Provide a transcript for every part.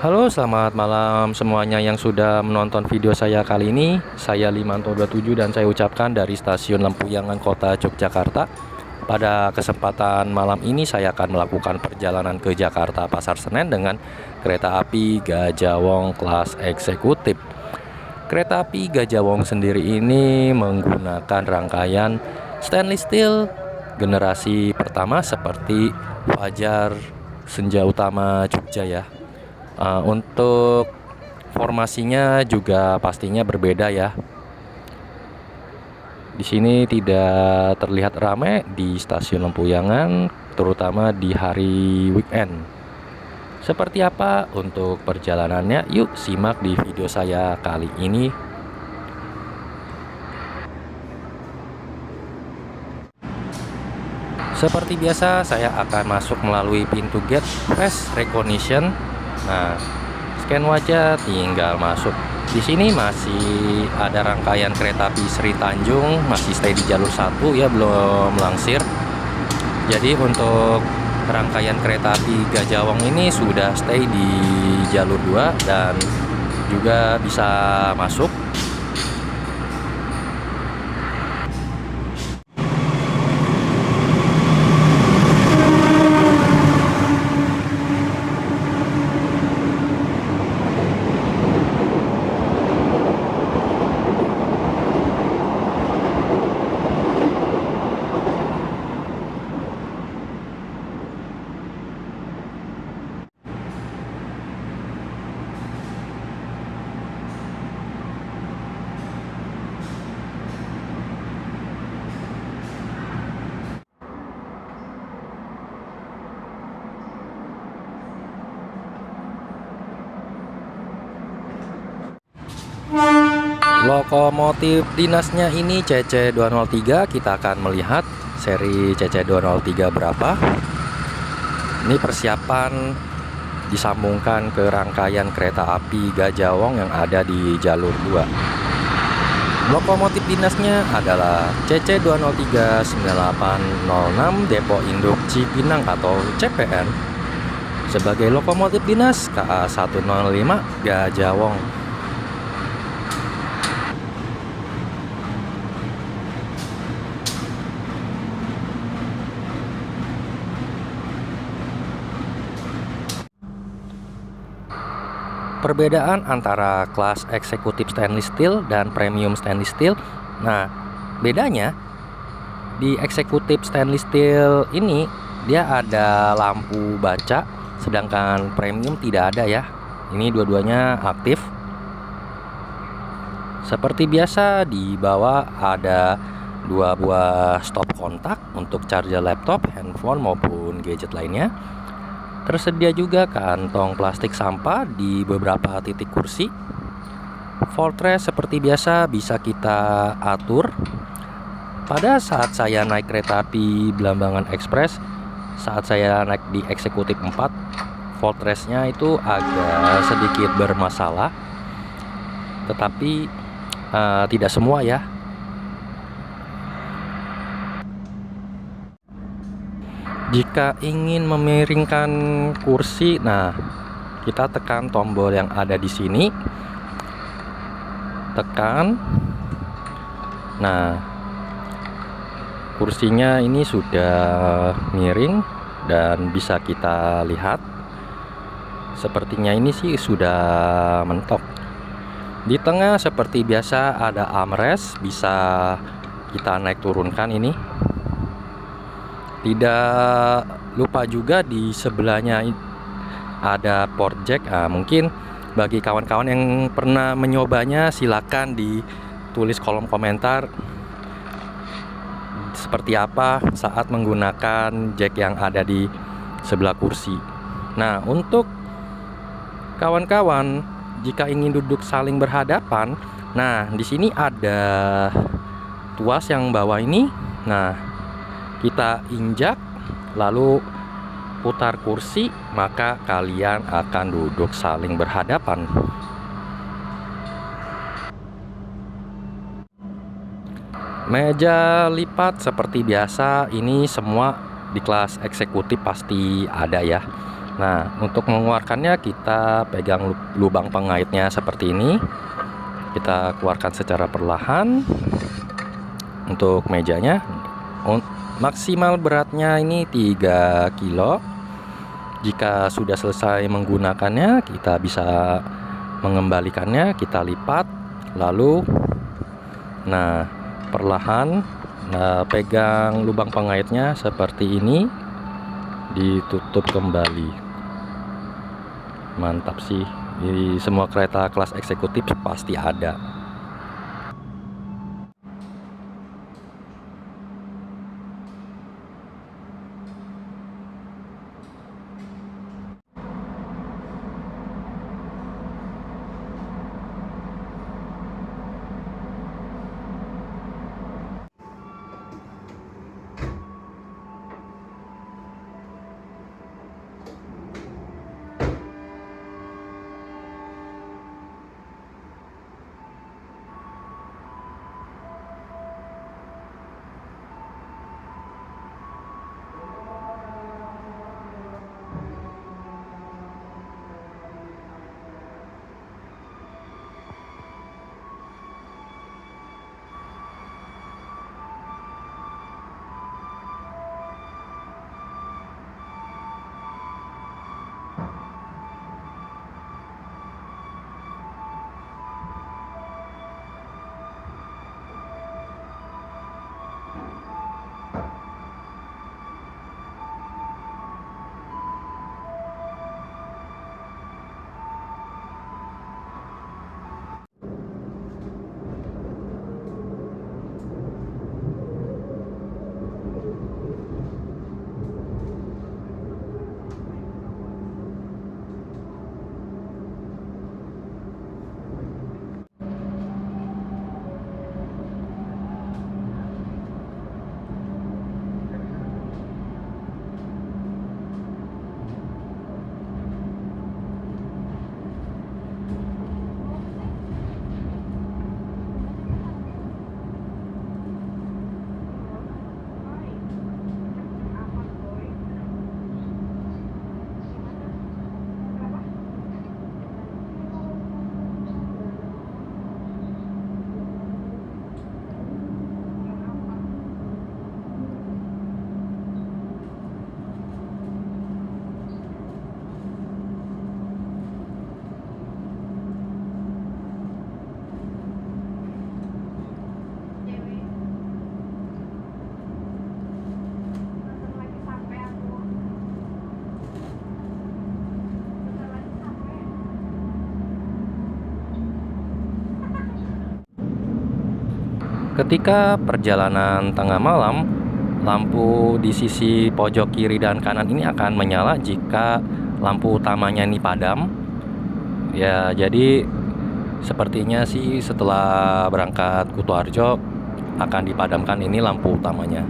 Halo, selamat malam semuanya yang sudah menonton video saya kali ini. Saya Limanto27 dan saya ucapkan dari Stasiun Lempuyangan Kota Yogyakarta. Pada kesempatan malam ini saya akan melakukan perjalanan ke Jakarta Pasar Senen dengan kereta api Gajah Wong kelas eksekutif. Kereta api Gajah Wong sendiri ini menggunakan rangkaian stainless steel generasi pertama seperti Fajar, Senja Utama Jogja ya. Untuk formasinya juga pastinya berbeda ya. Di sini tidak terlihat ramai di stasiun Lempuyangan, terutama di hari weekend. Seperti apa untuk perjalanannya? Yuk simak di video saya kali ini. Seperti biasa, saya akan masuk melalui pintu gate face recognition. Nah, scan wajah, tinggal masuk. Di sini masih ada rangkaian kereta api Sri Tanjung, masih stay di jalur 1 ya, belum melangsir. Jadi untuk rangkaian kereta api Gajah Wong ini sudah stay di jalur 2 dan juga bisa masuk. Lokomotif dinasnya ini CC203. Kita akan melihat seri CC203 berapa. Ini persiapan disambungkan ke rangkaian kereta api Gajah Wong yang ada di jalur 2. Lokomotif dinasnya adalah CC203 9806 Depo Induk Cipinang atau CPN sebagai lokomotif dinas KA 105 Gajah Wong. Perbedaan antara kelas eksekutif stainless steel dan premium stainless steel. Nah, bedanya di eksekutif stainless steel ini dia ada lampu baca, sedangkan premium tidak ada ya. Ini dua-duanya aktif. Seperti biasa di bawah ada dua buah stop kontak untuk charger laptop, handphone maupun gadget lainnya. Tersedia juga kantong plastik sampah di beberapa titik kursi. Footrest seperti biasa bisa kita atur. Pada saat saya naik kereta api Belambangan Express, saat saya naik di eksekutif 4, footrestnya itu agak sedikit bermasalah. Tetapi tidak semua ya. Jika ingin memiringkan kursi, nah kita tekan tombol yang ada di sini, tekan. Nah, kursinya ini sudah miring dan bisa kita lihat. Sepertinya ini sih sudah mentok. Di tengah seperti biasa ada armrest, bisa kita naik turunkan ini. Tidak lupa juga di sebelahnya ada port jack. Mungkin bagi kawan-kawan yang pernah menyobanya, silakan ditulis kolom komentar seperti apa saat menggunakan jack yang ada di sebelah kursi. Nah, untuk kawan-kawan jika ingin duduk saling berhadapan, nah di sini ada tuas yang bawah ini. Nah, kita injak lalu putar kursi, maka kalian akan duduk saling berhadapan. Meja lipat seperti biasa, ini semua di kelas eksekutif pasti ada ya. Nah, untuk mengeluarkannya kita pegang lubang pengaitnya seperti ini. Kita keluarkan secara perlahan. Untuk mejanya maksimal beratnya ini 3 kilo. Jika sudah selesai menggunakannya, kita bisa mengembalikannya, kita lipat lalu perlahan pegang lubang pengaitnya seperti ini, ditutup kembali. Mantap sih, di semua kereta kelas eksekutif pasti ada. Ketika perjalanan tengah malam, lampu di sisi pojok kiri dan kanan ini akan menyala jika lampu utamanya ini padam. Ya, jadi sepertinya sih setelah berangkat Kutoarjo akan dipadamkan ini lampu utamanya.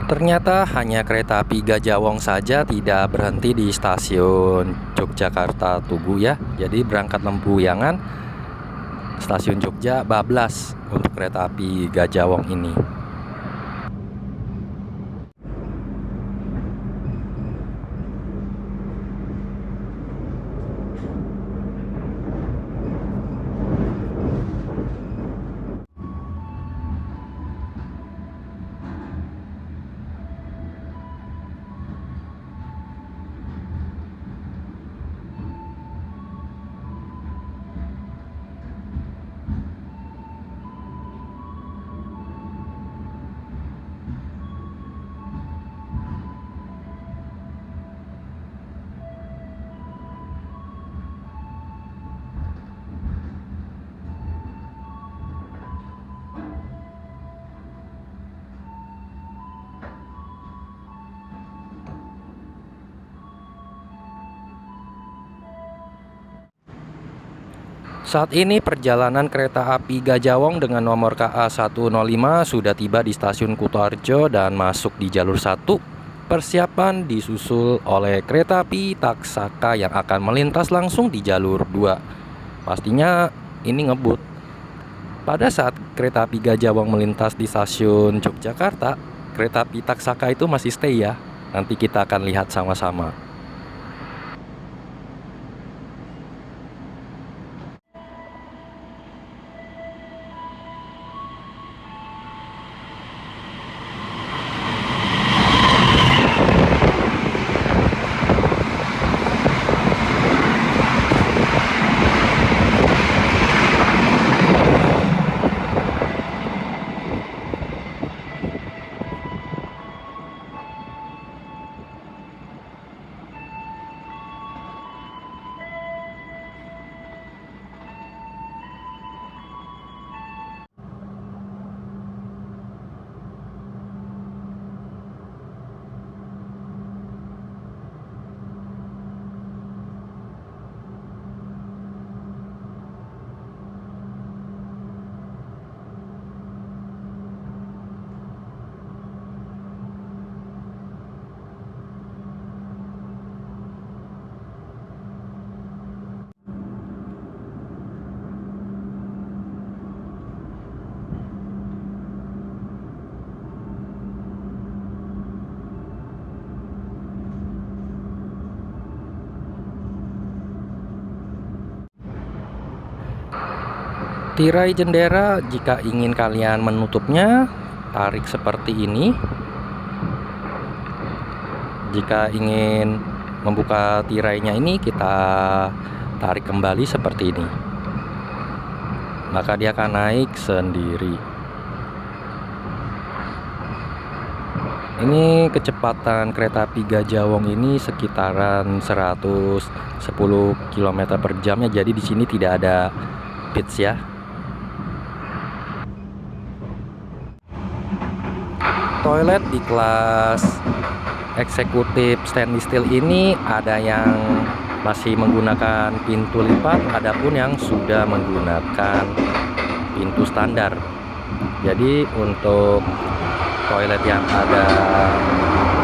Ternyata hanya kereta api Gajah Wong saja tidak berhenti di stasiun Yogyakarta Tugu ya. Jadi berangkat Lempuyangan, stasiun Jogja bablas untuk kereta api Gajah Wong ini. Saat ini perjalanan kereta api Gajah Wong dengan nomor KA 105 sudah tiba di stasiun Kutoarjo dan masuk di jalur 1. Persiapan disusul oleh kereta api Taksaka yang akan melintas langsung di jalur 2. Pastinya ini ngebut. Pada saat kereta api Gajah Wong melintas di stasiun Yogyakarta, kereta api Taksaka itu masih stay ya. Nanti kita akan lihat sama-sama. Tirai jendera jika ingin kalian menutupnya, tarik seperti ini. Jika ingin membuka tirainya ini, kita tarik kembali seperti ini. Maka dia akan naik sendiri. Ini kecepatan kereta api Gajah Wong ini sekitaran 110 km per jamnya. Jadi di sini tidak ada pitch ya. Toilet di kelas eksekutif stainless steel ini ada yang masih menggunakan pintu lipat, adapun yang sudah menggunakan pintu standar. Jadi untuk toilet yang ada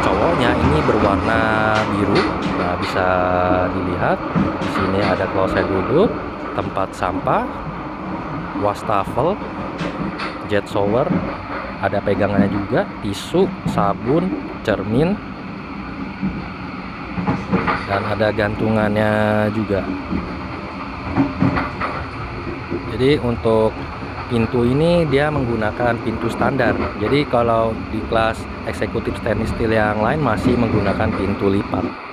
cowoknya ini berwarna biru. Nah, bisa dilihat di sini ada kloset duduk, tempat sampah, wastafel, jet shower, ada pegangannya juga, tisu, sabun, cermin, dan ada gantungannya juga. Jadi untuk pintu ini dia menggunakan pintu standar. Jadi kalau di kelas eksekutif stainless steel yang lain masih menggunakan pintu lipat.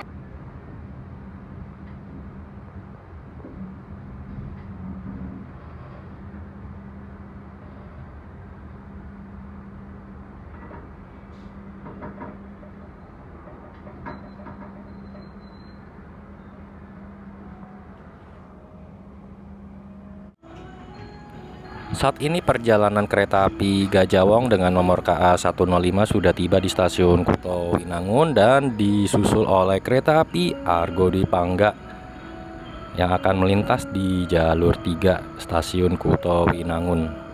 Saat ini perjalanan kereta api Gajah Wong dengan nomor KA 105 sudah tiba di stasiun Kuto Winangun dan disusul oleh kereta api Argo Dwi-Pangga yang akan melintas di jalur 3 stasiun Kuto Winangun.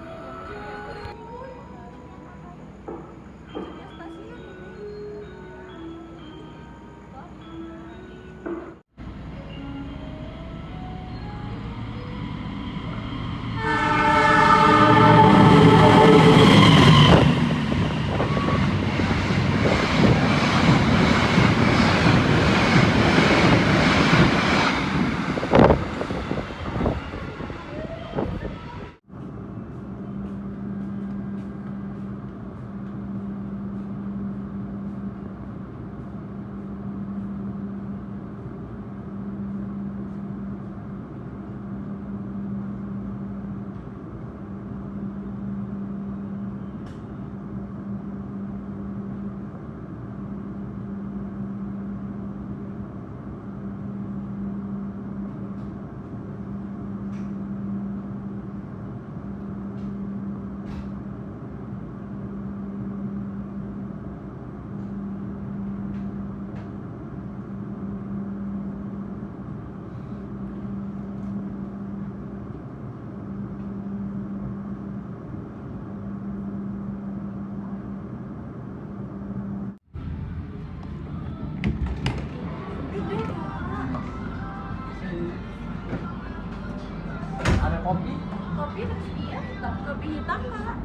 hitam, Kak.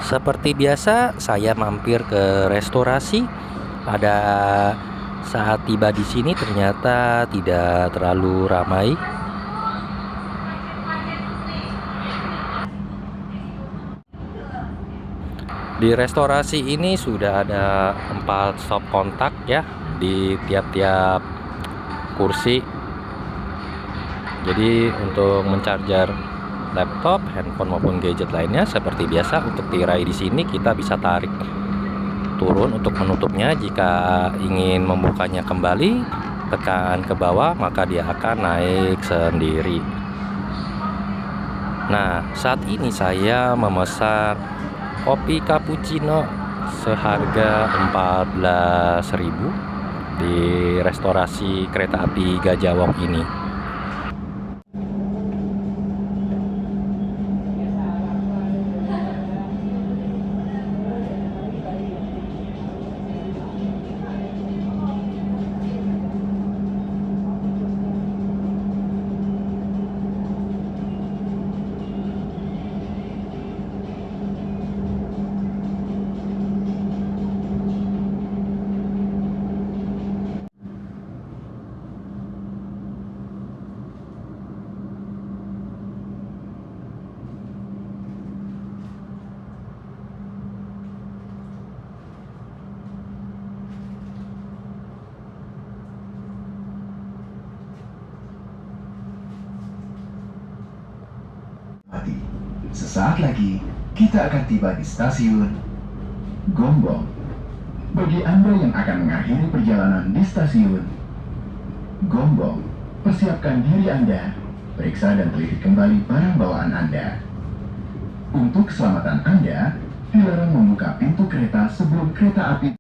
Seperti biasa, saya mampir ke restorasi. Pada saat tiba di sini ternyata tidak terlalu ramai. Di restorasi ini sudah ada 4 stop kontak ya di tiap-tiap kursi. Jadi untuk mencarger laptop, handphone maupun gadget lainnya seperti biasa untuk tirai di sini kita bisa tarik turun untuk menutupnya. Jika ingin membukanya kembali, tekan ke bawah maka dia akan naik sendiri. Nah, saat ini saya memesan kopi cappuccino seharga 14.000 di restorasi kereta api Gajah Wong ini. Sesaat lagi, kita akan tiba di stasiun Gombong. Bagi Anda yang akan mengakhiri perjalanan di stasiun Gombong, persiapkan diri Anda, periksa dan teliti kembali barang bawaan Anda. Untuk keselamatan Anda, dilarang membuka pintu kereta sebelum kereta api.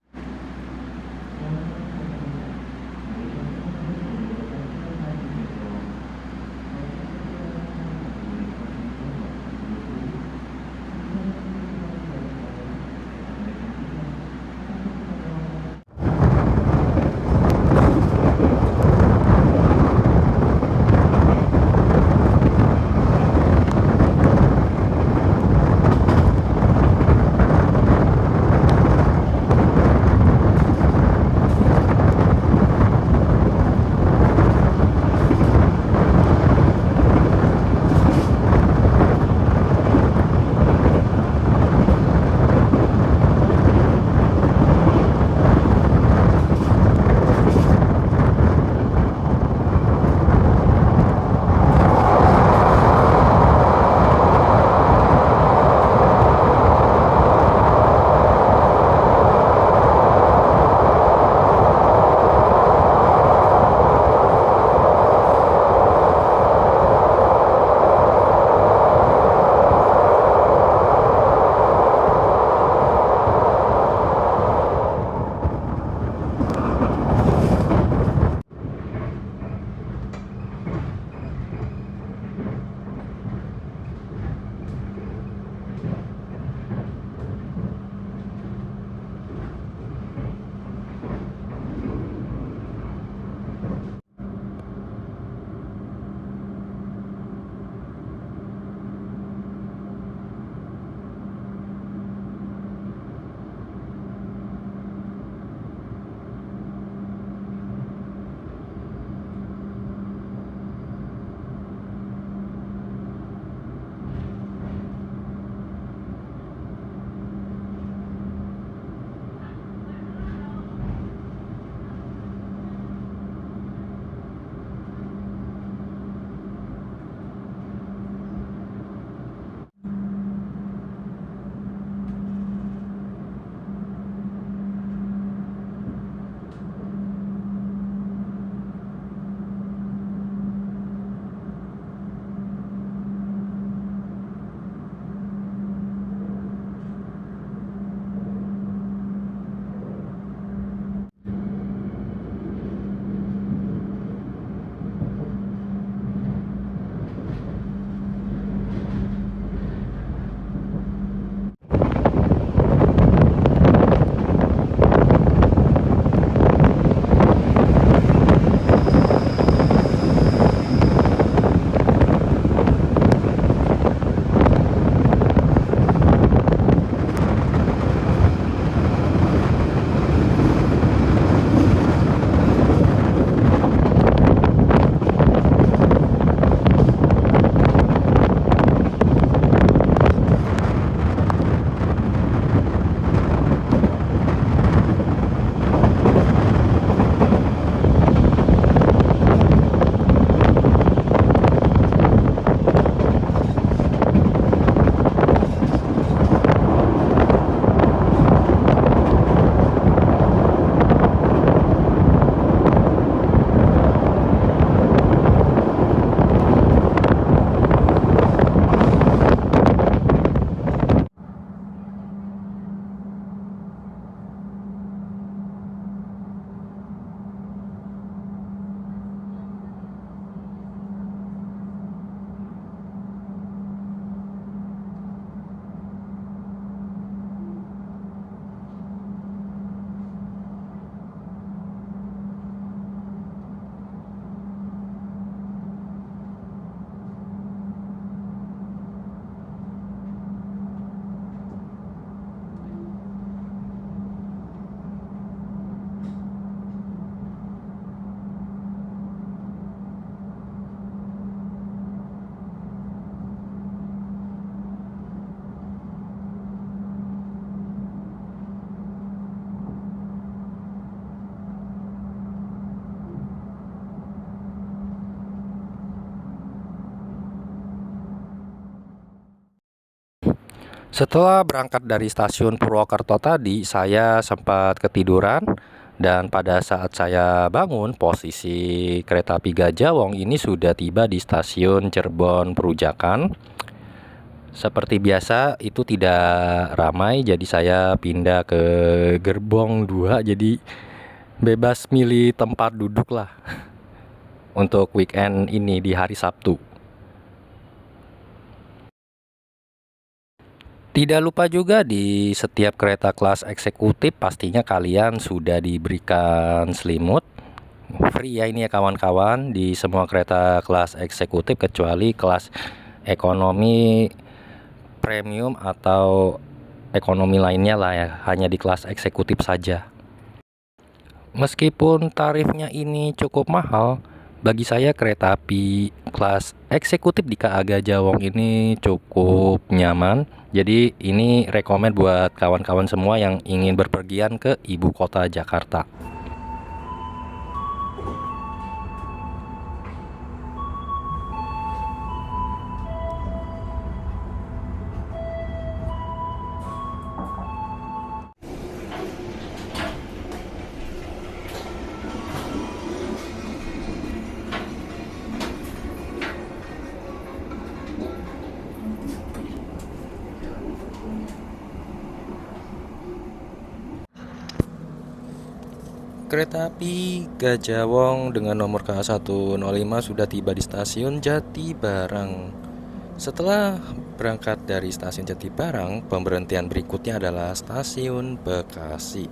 Setelah berangkat dari stasiun Purwokerto tadi, saya sempat ketiduran dan pada saat saya bangun, posisi kereta api Gajah Wong ini sudah tiba di stasiun Cirebon Perujakan. Seperti biasa itu tidak ramai, jadi saya pindah ke gerbong 2, jadi bebas milih tempat duduk lah untuk weekend ini di hari Sabtu. Tidak lupa juga di setiap kereta kelas eksekutif pastinya kalian sudah diberikan selimut. Free ya ini ya kawan-kawan, di semua kereta kelas eksekutif kecuali kelas ekonomi premium atau ekonomi lainnya lah ya, hanya di kelas eksekutif saja. Meskipun tarifnya ini cukup mahal, bagi saya kereta api kelas eksekutif di KA Gajah Wong ini cukup nyaman. Jadi ini rekomen buat kawan-kawan semua yang ingin berpergian ke ibu kota Jakarta. Kereta api Gajah Wong dengan nomor KA 105 sudah tiba di stasiun Jatibarang. Setelah berangkat dari stasiun Jatibarang, pemberhentian berikutnya adalah stasiun Bekasi.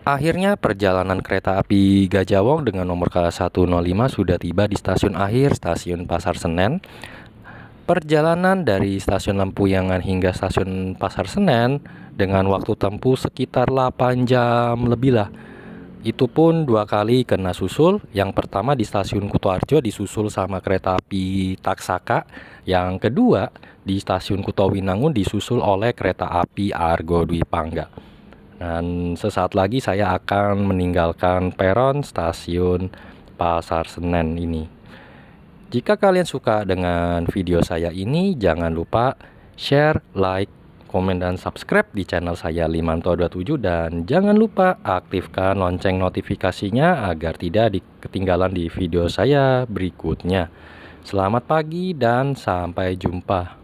Akhirnya perjalanan kereta api Gajah Wong dengan nomor KA 105 sudah tiba di stasiun akhir, stasiun Pasar Senen. Perjalanan dari stasiun Lempuyangan hingga stasiun Pasar Senen dengan waktu tempuh sekitar 8 jam lebih lah. Itu pun 2 kali kena susul. Yang pertama di stasiun Kutoarjo disusul sama kereta api Taksaka. Yang kedua di stasiun Kutowinangun disusul oleh kereta api Argo Dwi Pangga. Dan sesaat lagi saya akan meninggalkan peron stasiun Pasar Senen ini. Jika kalian suka dengan video saya ini, jangan lupa share, like, komen, dan subscribe di channel saya Limanto27. Dan jangan lupa aktifkan lonceng notifikasinya agar tidak ketinggalan di video saya berikutnya. Selamat pagi dan sampai jumpa.